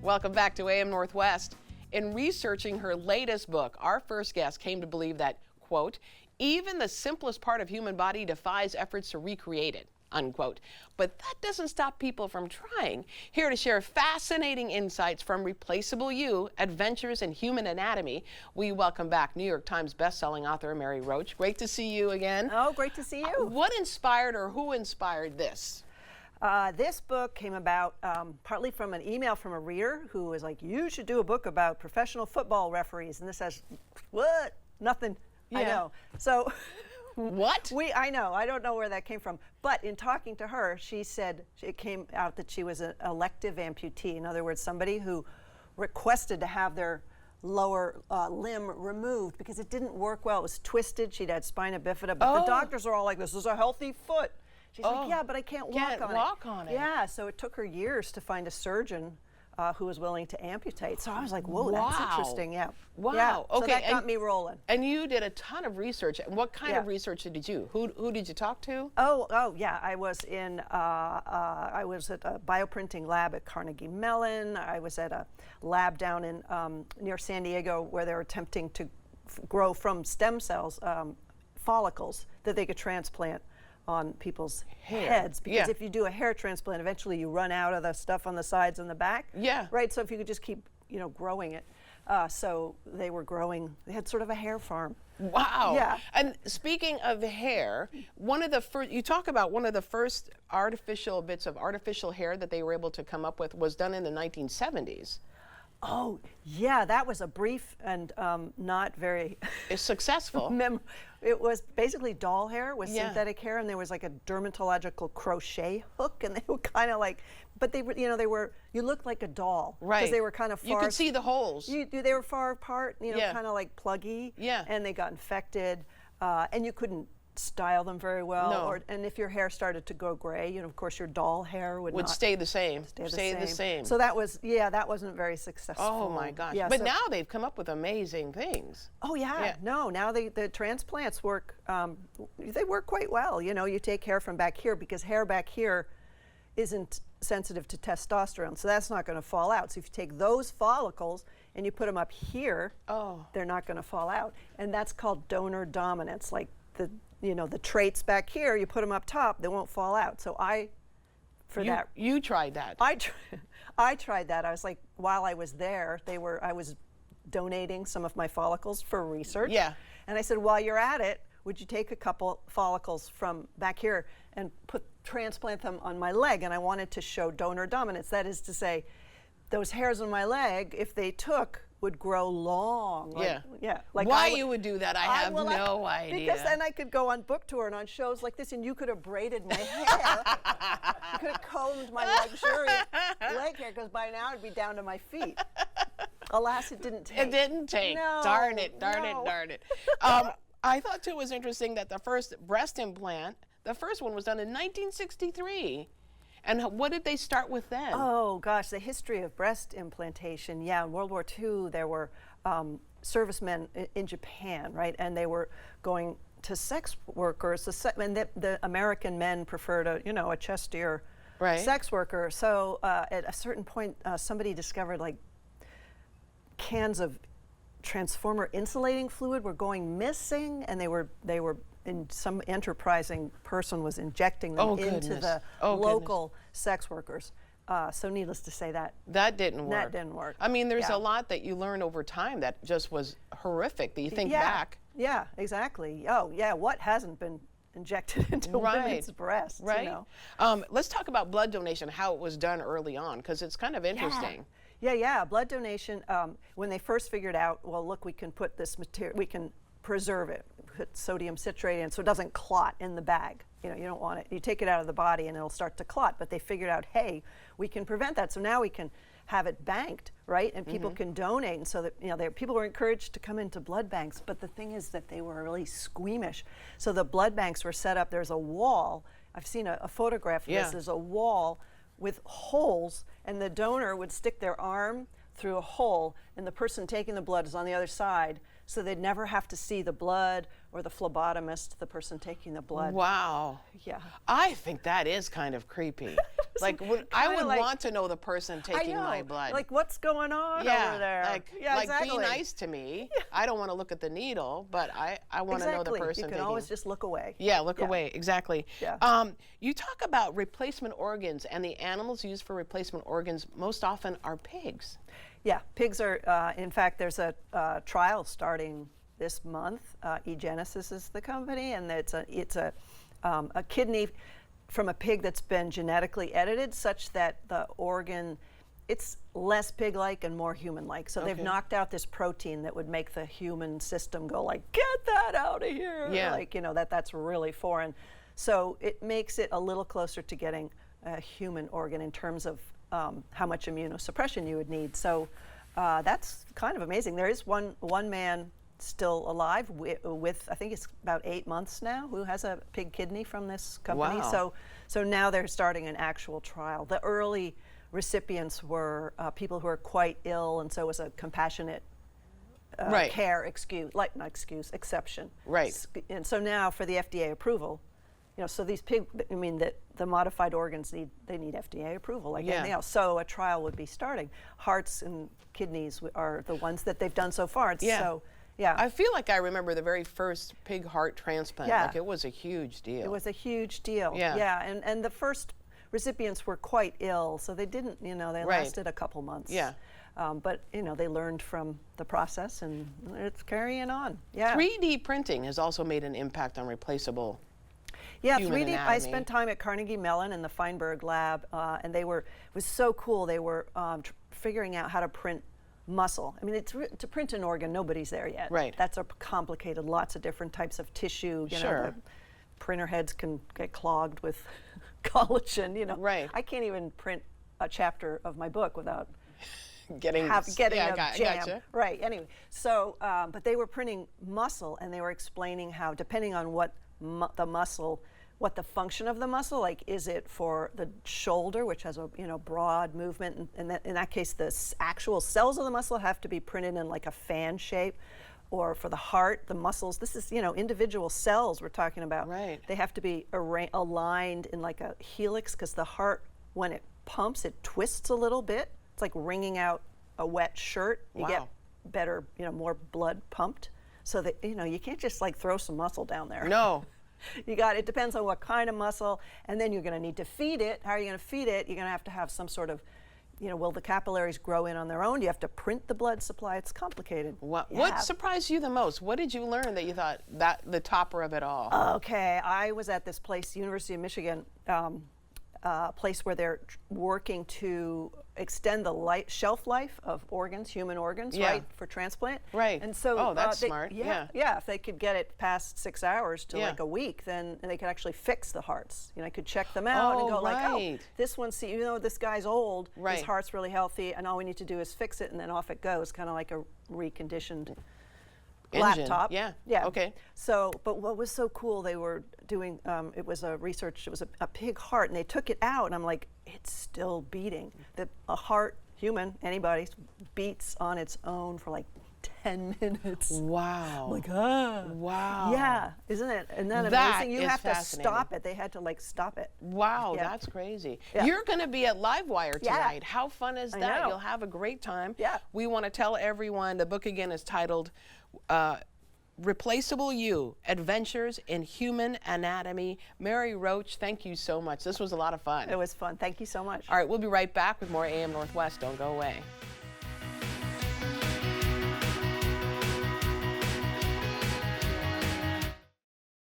Welcome back to AM Northwest. In researching her latest book, our first guest came to believe that, quote, even the simplest part of human body defies efforts to recreate it, unquote. But that doesn't stop people from trying. Here to share fascinating insights from Replaceable You, Adventures in Human Anatomy, we welcome back New York Times bestselling author Mary Roach. Great to see you again. Oh, great to see you. What inspired or who inspired this? This book came about partly from an email from a reader who was like, you should do a book about professional football referees. And this says, what? Nothing. Yeah. I know. So what? I know. I don't know where that came from. But in talking to her, she said it came out that she was an elective amputee. In other words, somebody who requested to have their lower limb removed because it didn't work well. It was twisted. She'd had spina bifida. But the doctors are all like, this is a healthy foot. She's like, yeah, but I can't walk on it. Yeah, so it took her years to find a surgeon who was willing to amputate. So I was like, whoa, that's interesting. Yeah. Wow. Yeah. Okay. So that got me rolling. And you did a ton of research. What kind of research did you do? Who did you talk to? Oh yeah. I was at a bioprinting lab at Carnegie Mellon. I was at a lab down in near San Diego where they were attempting to grow from stem cells follicles that they could transplant on people's heads, because if you do a hair transplant, eventually you run out of the stuff on the sides and the back. Yeah. Right. So if you could just keep, growing it, so they were growing. They had sort of a hair farm. Wow. Yeah. And speaking of hair, you talk about one of the first artificial bits of artificial hair that they were able to come up with was done in the 1970s. Oh, yeah, that was a brief and not very successful. It was basically doll hair with synthetic hair, and there was like a dermatological crochet hook, and they were kind of like, but they were, you looked like a doll. Right. Because they were kind of far. You could see the holes. They were far apart, kind of like pluggy. Yeah. And they got infected, and you couldn't style them very well. No. And if your hair started to go gray, of course your doll hair would not stay the same. Stay the same. So that wasn't very successful. Oh my gosh. Yeah, but now they've come up with amazing things. Oh yeah. No, now the transplants work, they work quite well. You take hair from back here because hair back here isn't sensitive to testosterone, so that's not going to fall out. So if you take those follicles and you put them up here, they're not going to fall out. And that's called donor dominance, like the traits back here, you put them up top, they won't fall out. So you tried that. I tried that. I was like, while I was there, I was donating some of my follicles for research. Yeah. And I said, while you're at it, would you take a couple follicles from back here and transplant them on my leg? And I wanted to show donor dominance. That is to say, those hairs on my leg, if they took, would grow long. Like why you would do that, I have no idea. Because then I could go on book tour and on shows like this, and you could have braided my hair. You could have combed my luxuriant leg hair, because by now it'd be down to my feet. Alas, it didn't take. It didn't take. No, darn it. I thought too it was interesting that the first breast implant, the first one was done in 1963. And what did they start with then? Oh, gosh, the history of breast implantation. Yeah, in World War II, there were servicemen in Japan, right? And they were going to sex workers. And the American men preferred a chestier sex worker. So at a certain point, somebody discovered like cans of transformer insulating fluid were going missing, and they were some enterprising person was injecting them into the local sex workers. So needless to say, that didn't work. That didn't work. I mean, there's a lot that you learn over time that just was horrific, that you think back. Yeah, exactly. Oh, yeah, what hasn't been injected into women's breasts? Right. Let's talk about blood donation, how it was done early on, because it's kind of interesting. Yeah, blood donation, when they first figured out, well, look, we can put this material, we can preserve it, put sodium citrate in so it doesn't clot in the bag. You don't want it. You take it out of the body and it'll start to clot, but they figured out, hey, we can prevent that. So now we can have it banked, right? And people can donate. And so that, people were encouraged to come into blood banks, but the thing is that they were really squeamish. So the blood banks were set up, there's a wall. I've seen a photograph of this. There's a wall with holes, and the donor would stick their arm through a hole, and the person taking the blood is on the other side. so they'd never have to see the blood or the phlebotomist, the person taking the blood. Wow. Yeah. I think that is kind of creepy. Like, I would want to know the person taking my blood. Like, what's going on over there? Like, exactly. Be nice to me. Yeah. I don't want to look at the needle, but I want to know the person. You can always just look away. Yeah, look away. Exactly. Yeah. You talk about replacement organs, and the animals used for replacement organs most often are pigs. Yeah, pigs are. In fact, there's a trial starting this month. eGenesis is the company, and it's a kidney from a pig that's been genetically edited such that the organ, it's less pig-like and more human-like. So they've knocked out this protein that would make the human system go like, get that out of here. Yeah. Like, that's really foreign. So it makes it a little closer to getting a human organ in terms of how much immunosuppression you would need. So that's kind of amazing. There is one man still alive with I think it's about 8 months now, who has a pig kidney from this company. Wow. So now they're starting an actual trial. The early recipients were people who are quite ill, and so it was a compassionate care exception. Right. And so now for the FDA approval, so these the modified organs need FDA approval like anything else. So a trial would be starting. Hearts and kidneys are the ones that they've done so far. So, yeah. I feel like I remember the very first pig heart transplant. Yeah. Like, it was a huge deal. It was a huge deal. Yeah. And the first recipients were quite ill, so they didn't, they lasted a couple months. Yeah. But, they learned from the process, and it's carrying on. Yeah. 3D printing has also made an impact on replaceable human 3D. anatomy. I spent time at Carnegie Mellon in the Feinberg lab, and it was so cool. They were figuring out how to print muscle. I mean, to print an organ, nobody's there yet. Right. That's complicated. Lots of different types of tissue. Sure. The printer heads can get clogged with collagen. Right. I can't even print a chapter of my book without getting a jam. Gotcha. Right. Anyway, so but they were printing muscle, and they were explaining how, depending on what the function of the muscle, like, is it for the shoulder, which has a broad movement, and in that case the actual cells of the muscle have to be printed in like a fan shape, or for the heart, the muscles, this is individual cells we're talking about. Right. They have to be aligned in like a helix, because the heart, when it pumps, it twists a little bit. It's like wringing out a wet shirt. You get better, more blood pumped, so that you can't just like throw some muscle down there. No. It depends on what kind of muscle, and then you're going to need to feed it. How are you going to feed it? You're going to have some sort of, will the capillaries grow in on their own? Do you have to print the blood supply? It's complicated. What surprised you the most? What did you learn that you thought that the topper of it all? Okay, I was at this place, University of Michigan, place where they're working to extend the shelf life of organs, human organs, right, for transplant. Right. And so, that's smart. Yeah. If they could get it past 6 hours to like a week, then they could actually fix the hearts. I could check them out and go like, this one, this guy's old, his heart's really healthy, and all we need to do is fix it, and then off it goes, kind of like a reconditioned engine. Laptop. Yeah. Okay. So, but what was so cool, they were doing, it was a pig heart, and they took it out, and I'm like, it's still beating. A heart, human, anybody's, beats on its own for like 10 minutes. Wow. I'm like, Wow. Yeah, isn't it? And then amazing, you have to stop it. They had to like stop it. Wow, that's crazy. You're going to be at Livewire tonight. How fun is that? I know. You'll have a great time. Yeah. We want to tell everyone, the book again is titled Replaceable You, Adventures in Human Anatomy. Mary Roach, thank you so much. This was a lot of fun. It was fun. Thank you so much. All right, we'll be right back with more AM Northwest. Don't go away.